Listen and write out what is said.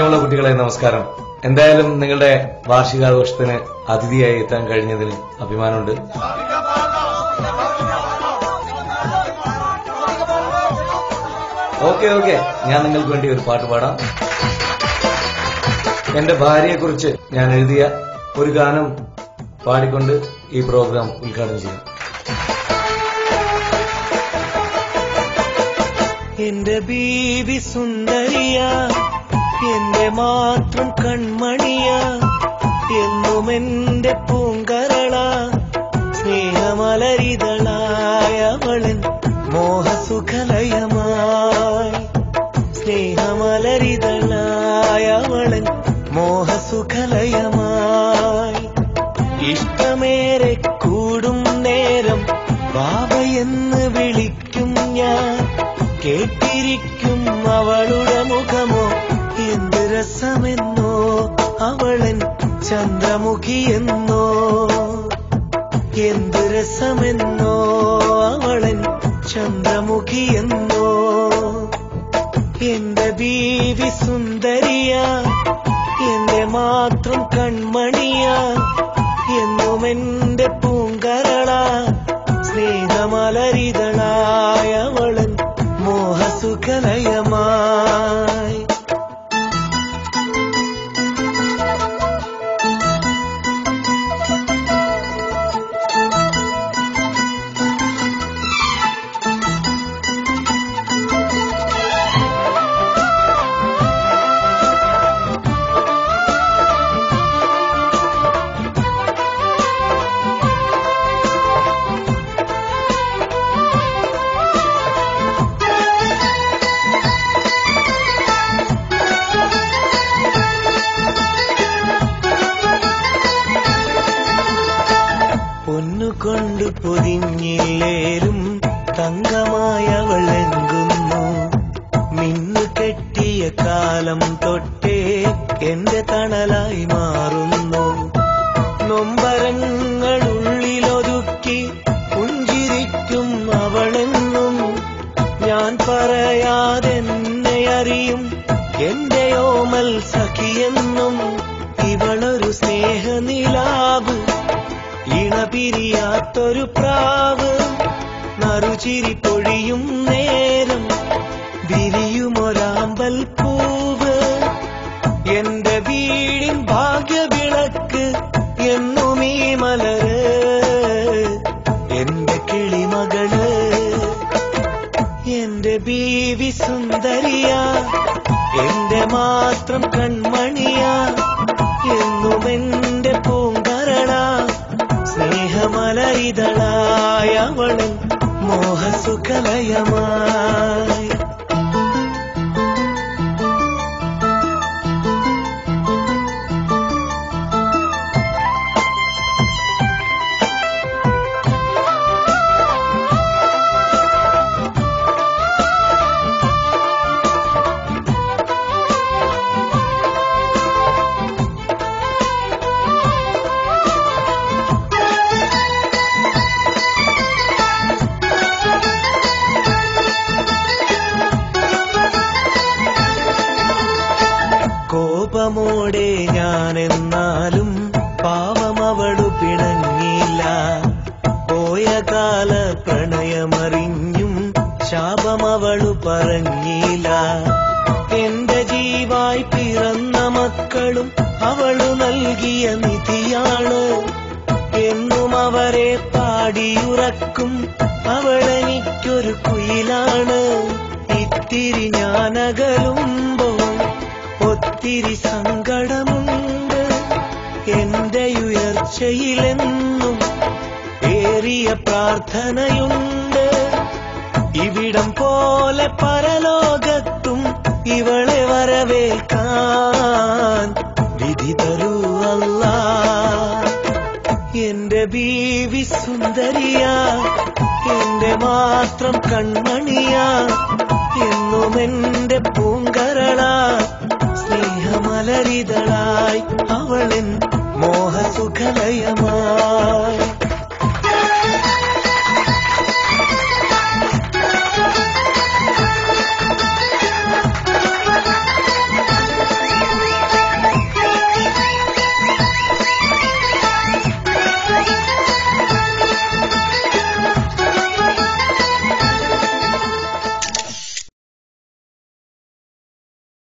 പ്രിയമുള്ള കുട്ടികളെ നമസ്കാരം. എന്തായാലും നിങ്ങളുടെ വാർഷികാഘോഷത്തിന് അതിഥിയായി എത്താൻ കഴിഞ്ഞതിന് അഭിമാനമുണ്ട്. ഓക്കെ, ഞാൻ നിങ്ങൾക്ക് വേണ്ടി ഒരു പാട്ട് പാടാം. എന്റെ ഭാര്യയെക്കുറിച്ച് ഞാൻ എഴുതിയ ഒരു ഗാനം പാടിക്കൊണ്ട് ഈ പ്രോഗ്രാം ഉദ്ഘാടനം ചെയ്യാം. എന്റെ ബീവി സുന്ദരിയ, എന്റെ മാത്രം കൺമണിയ, എന്നും എന്റെ പൂങ്കരള, സ്നേഹമലരിതളായവളൻ മോഹസുഖലയമായി, സ്നേഹമലരിതളായവളൻ മോഹസുഖലയമായി. ഇഷ്ടമേറെ കൂടും നേരം ബാബയെന്ന് വിളിക്കും ഞാൻ, കേട്ടിരിക്കും അവളുടെ മുഖമോ എന്ത് രസമെന്നോ, അവളൻ ചന്ദ്രമുഖിയെന്നോ, എന്ത് രസമെന്നോ, അവളൻ ചന്ദ്രമുഖിയെന്നോ. എന്റെ ബീവി സുന്ദരിയ, എന്റെ മാത്രം കൺമണിയ, എന്നും എന്റെ പൂങ്കരള, സ്നേഹമലരിതളായവളൻ മോഹസുഖലയമായി. പൊന്നുകൊണ്ട് പൊതിഞ്ഞില്ലേലും തങ്കമായവളെങ്കുന്നു, മിന്നു കെട്ടിയ കാലം തൊട്ടേ എന്റെ തണലായി മാറുന്നു. നൊമ്പരങ്ങളുള്ളിലൊതുക്കി പുഞ്ചിരിക്കും അവളെന്നും, ഞാൻ പറയാതെന്നെ അറിയും എന്റെ ഓമൽ സഖിയെന്നും. ഇവളൊരു സ്നേഹനിലാവ്, ഇണപിരിയാത്തൊരു പ്രാവ്, നറുചിരി പൊഴിയും നേരം വിരിയുമൊരാമ്പൽ പൂവ്. എന്റെ വീടിൻ ഭാഗ്യവിളക്ക് എന്നും ഈ മലര്, എന്റെ കിളിമകള്. എന്റെ ബീവി സുന്ദരിയ, എന്റെ മാത്രം കൺമണിയ, എന്നും എന്റെ പൂങ്കരള, സ്നേഹമലരിതളായവളൻ മോഹസുഖലയമായി. കോപമോടെ ഞാനെന്നാലും പാവമവളു പിണങ്ങില്ല, പോയ കാല പ്രണയമറിഞ്ഞും ശാപമവളു പറഞ്ഞില്ല. എന്റെ ജീവായി പിറന്ന മക്കളും അവളു നൽകിയ നിധിയാണ്, എന്നും അവരെ പാടിയുറക്കും അവളെനിക്കൊരു കുയിലാണ്. ഇത്തിരി ഞാനകലുമ്പോൾ ഒത്തിരി സങ്കടമുണ്ട്, എന്റെ ഉയർച്ചയിലെന്നും ഏറിയ പ്രാർത്ഥനയുണ്ട്. ഇവിടം പോലെ പരലോകത്തും ഇവളെ വരവേൽക്കാൻ വിധി തരൂ അല്ലാ. എന്റെ ബീവി സുന്ദരിയ, എന്റെ മാത്രം കൺമണിയ, എന്നും എന്റെ പൂങ്കരള, സ്നേഹമലരിതളായി അവളൻ മോഹസുഖലയമായി.